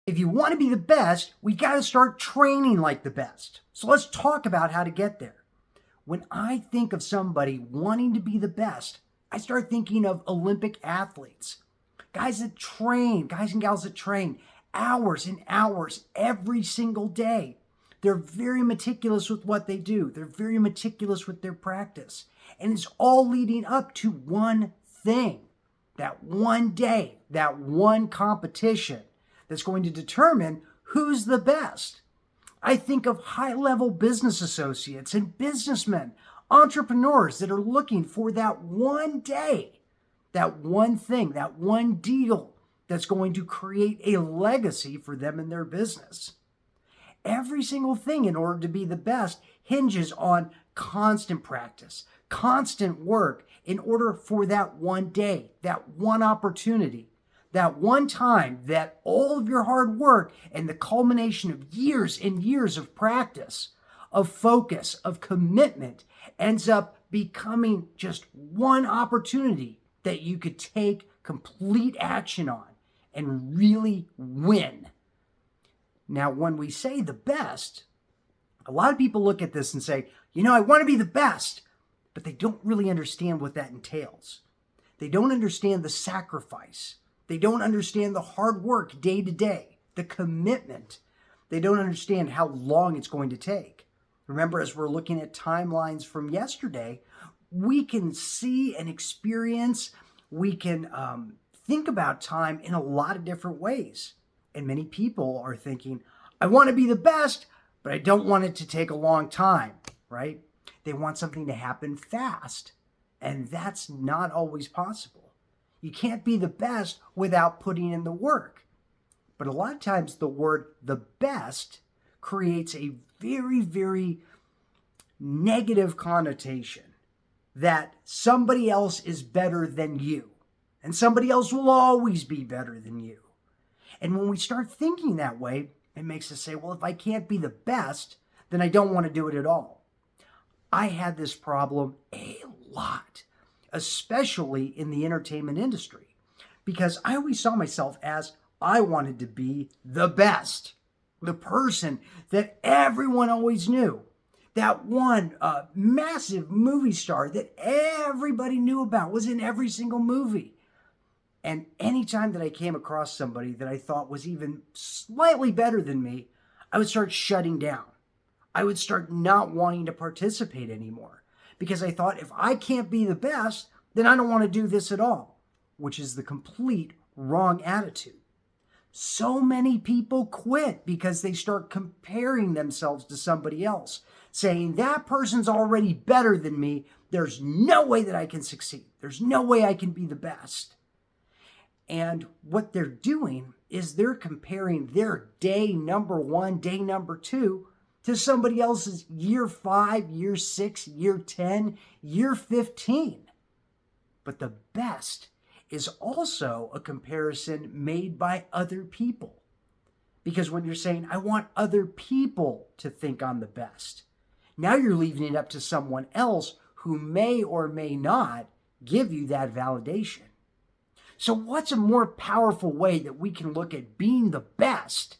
If you want to be the best, we got to start training like the best. So let's talk about how to get there. When I think of somebody wanting to be the best, I start thinking of Olympic athletes, guys and gals that train hours and hours every single day. They're very meticulous with what they do. They're very meticulous with their practice. And it's all leading up to one thing, that one day, that one competition that's going to determine who's the best. I think of high-level business associates and businessmen, entrepreneurs that are looking for that one day, that one thing, that one deal that's going to create a legacy for them in their business. Every single thing in order to be the best hinges on constant practice, constant work in order for that one day, that one opportunity, that one time that all of your hard work and the culmination of years and years of practice, of focus, of commitment ends up becoming just one opportunity that you could take complete action on and really win. Now, when we say the best, a lot of people look at this and say, I want to be the best, but they don't really understand what that entails. They don't understand the sacrifice. They don't understand the hard work day to day, the commitment. They don't understand how long it's going to take. Remember, as we're looking at timelines from yesterday, we can see and experience, we can think about time in a lot of different ways. And many people are thinking, I want to be the best, but I don't want it to take a long time, right? They want something to happen fast. And that's not always possible. You can't be the best without putting in the work. But a lot of times the word the best creates a very, very negative connotation that somebody else is better than you. And somebody else will always be better than you. And when we start thinking that way, it makes us say, well, if I can't be the best, then I don't want to do it at all. I had this problem a lot, especially in the entertainment industry, because I always saw myself as I wanted to be the best, the person that everyone always knew, that one massive movie star that everybody knew about, was in every single movie. And anytime that I came across somebody that I thought was even slightly better than me, I would start shutting down. I would start not wanting to participate anymore because I thought if I can't be the best, then I don't want to do this at all, which is the complete wrong attitude. So many people quit because they start comparing themselves to somebody else, saying that person's already better than me. There's no way that I can succeed. There's no way I can be the best. And what they're doing is they're comparing their day number 1, day number 2 to somebody else's year 5, year 6, year 10, year 15. But the best is also a comparison made by other people. Because when you're saying, I want other people to think I'm the best, now you're leaving it up to someone else who may or may not give you that validation. So what's a more powerful way that we can look at being the best,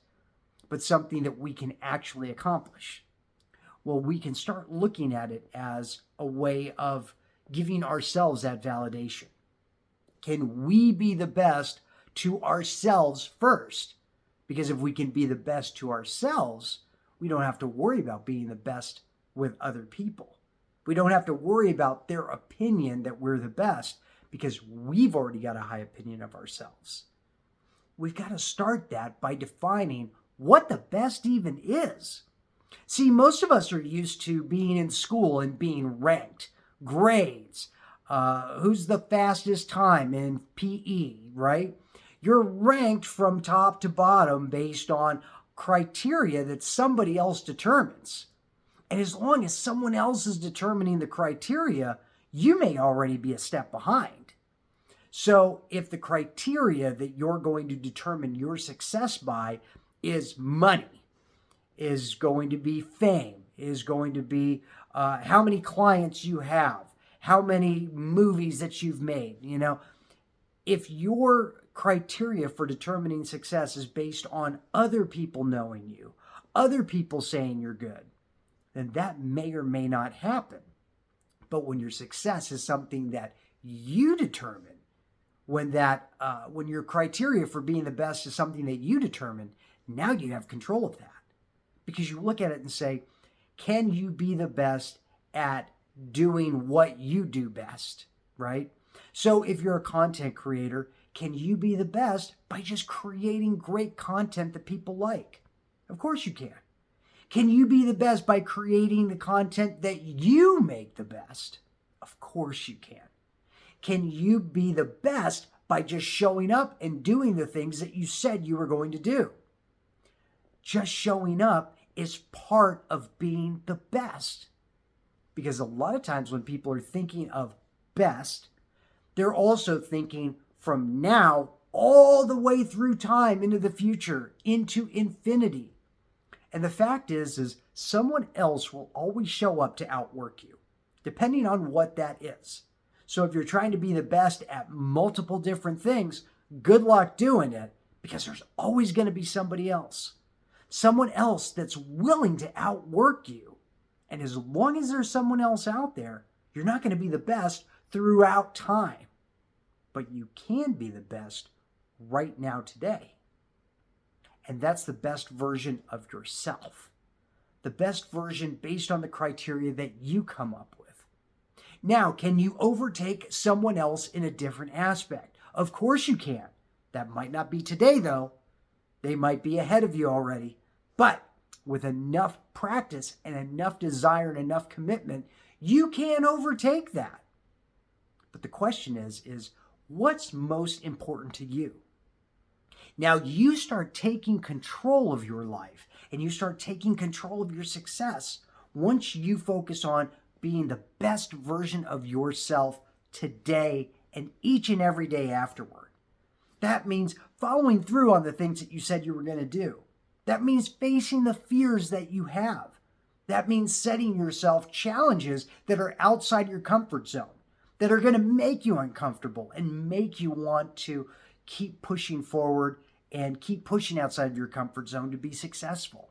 but something that we can actually accomplish? Well, we can start looking at it as a way of giving ourselves that validation. Can we be the best to ourselves first? Because if we can be the best to ourselves, we don't have to worry about being the best with other people. We don't have to worry about their opinion that we're the best, because we've already got a high opinion of ourselves. We've got to start that by defining what the best even is. See, most of us are used to being in school and being ranked, grades, who's the fastest time in PE, right? You're ranked from top to bottom based on criteria that somebody else determines. And as long as someone else is determining the criteria, you may already be a step behind. So if the criteria that you're going to determine your success by is money, is going to be fame, is going to be how many clients you have, how many movies that you've made, if your criteria for determining success is based on other people knowing you, other people saying you're good, then that may or may not happen. But when your success is something that you determine, when your criteria for being the best is something that you determine, now you have control of that. Because you look at it and say, can you be the best at doing what you do best, right? So if you're a content creator, can you be the best by just creating great content that people like? Of course you can. Can you be the best by creating the content that you make the best? Of course you can. Can you be the best by just showing up and doing the things that you said you were going to do? Just showing up is part of being the best. Because a lot of times when people are thinking of best, they're also thinking from now all the way through time into the future, into infinity. And the fact is someone else will always show up to outwork you, depending on what that is. So if you're trying to be the best at multiple different things, good luck doing it, because there's always going to be somebody else. Someone else that's willing to outwork you. And as long as there's someone else out there, you're not going to be the best throughout time. But you can be the best right now today. And that's the best version of yourself. The best version based on the criteria that you come up with. Now, can you overtake someone else in a different aspect? Of course you can. That might not be today, though. They might be ahead of you already. But with enough practice and enough desire and enough commitment, you can overtake that. But the question is what's most important to you? Now you start taking control of your life and you start taking control of your success once you focus on being the best version of yourself today and each and every day afterward. That means following through on the things that you said you were going to do. That means facing the fears that you have. That means setting yourself challenges that are outside your comfort zone, that are going to make you uncomfortable and make you want to keep pushing forward and keep pushing outside of your comfort zone to be successful.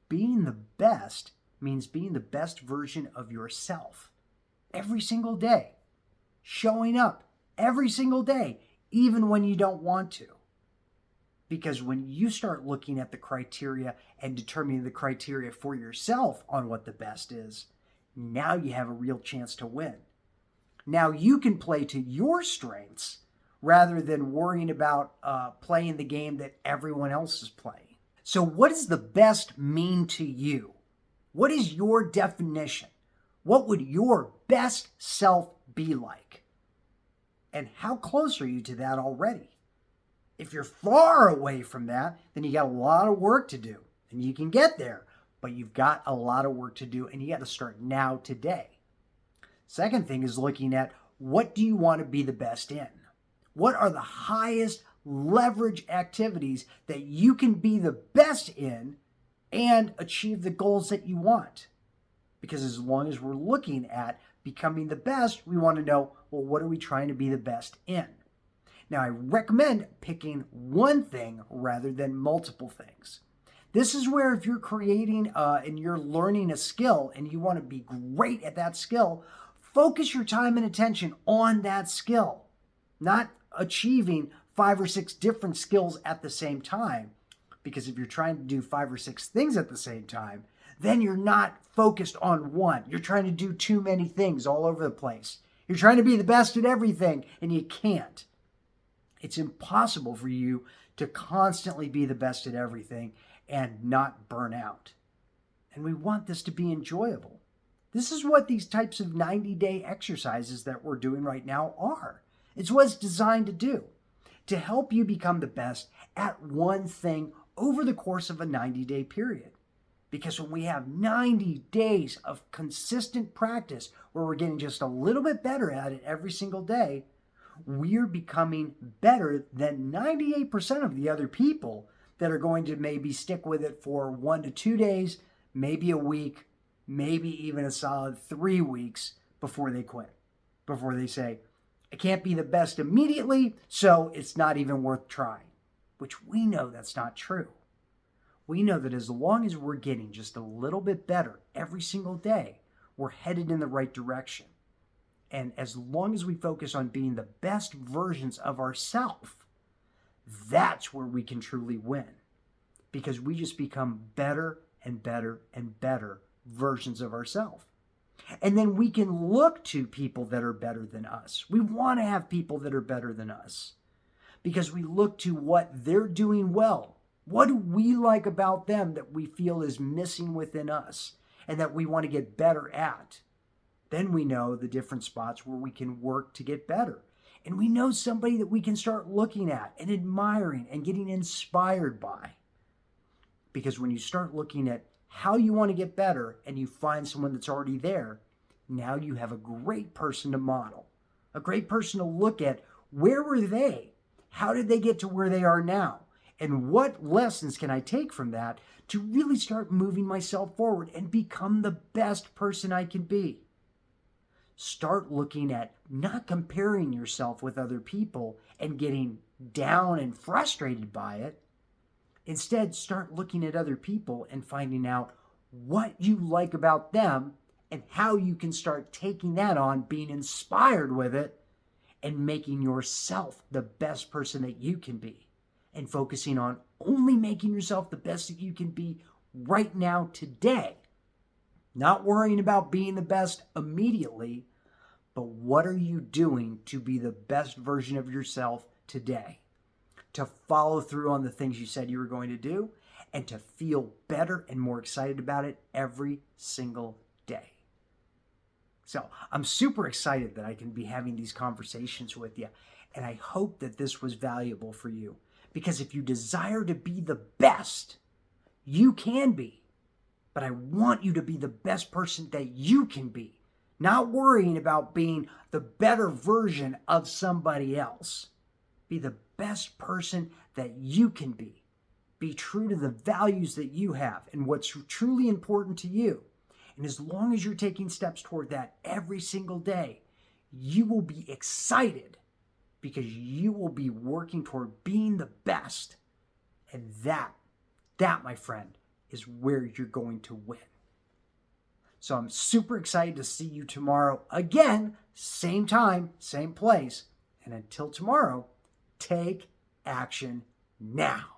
Being the best means being the best version of yourself every single day, showing up every single day, even when you don't want to. Because when you start looking at the criteria and determining the criteria for yourself on what the best is, now you have a real chance to win. Now you can play to your strengths rather than worrying about playing the game that everyone else is playing. So what does the best mean to you? What is your definition? What would your best self be like? And how close are you to that already? If you're far away from that, then you got a lot of work to do. And you can get there, but you've got a lot of work to do and you got to start now today. Second thing is looking at what do you want to be the best in? What are the highest leverage activities that you can be the best in and achieve the goals that you want? Because as long as we're looking at becoming the best, we want to know, well, what are we trying to be the best in? Now, I recommend picking one thing rather than multiple things. This is where if you're creating and you're learning a skill and you want to be great at that skill, focus your time and attention on that skill, not achieving 5 or 6 different skills at the same time. Because if you're trying to do 5 or 6 things at the same time, then you're not focused on one. You're trying to do too many things all over the place. You're trying to be the best at everything, and you can't. It's impossible for you to constantly be the best at everything and not burn out. And we want this to be enjoyable. This is what these types of 90-day exercises that we're doing right now are. It's what it's designed to do, to help you become the best at one thing over the course of a 90-day period. Because when we have 90 days of consistent practice where we're getting just a little bit better at it every single day, we're becoming better than 98% of the other people that are going to maybe stick with it for 1 to 2 days, maybe a week, maybe even a solid 3 weeks before they quit, before they say, I can't be the best immediately, so it's not even worth trying. Which we know that's not true. We know that as long as we're getting just a little bit better every single day, we're headed in the right direction. And as long as we focus on being the best versions of ourselves, that's where we can truly win. Because we just become better and better and better versions of ourselves. And then we can look to people that are better than us. We want to have people that are better than us because we look to what they're doing well. What do we like about them that we feel is missing within us and that we want to get better at? Then we know the different spots where we can work to get better. And we know somebody that we can start looking at and admiring and getting inspired by. Because when you start looking at how you want to get better and you find someone that's already there, now you have a great person to model, a great person to look at. Where were they? How did they get to where they are now? And what lessons can I take from that to really start moving myself forward and become the best person I can be? Start looking at not comparing yourself with other people and getting down and frustrated by it. Instead, start looking at other people and finding out what you like about them and how you can start taking that on, being inspired with it, and making yourself the best person that you can be. And focusing on only making yourself the best that you can be right now, today. Not worrying about being the best immediately, but what are you doing to be the best version of yourself today? To follow through on the things you said you were going to do and to feel better and more excited about it every single day. So I'm super excited that I can be having these conversations with you, and I hope that this was valuable for you. Because if you desire to be the best, you can be. But I want you to be the best person that you can be, not worrying about being the better version of somebody else. Be the best person that you can be. Be true to the values that you have and what's truly important to you. And as long as you're taking steps toward that every single day, you will be excited because you will be working toward being the best. And that, my friend, is where you're going to win. So I'm super excited to see you tomorrow again, same time, same place. And until tomorrow, take action now.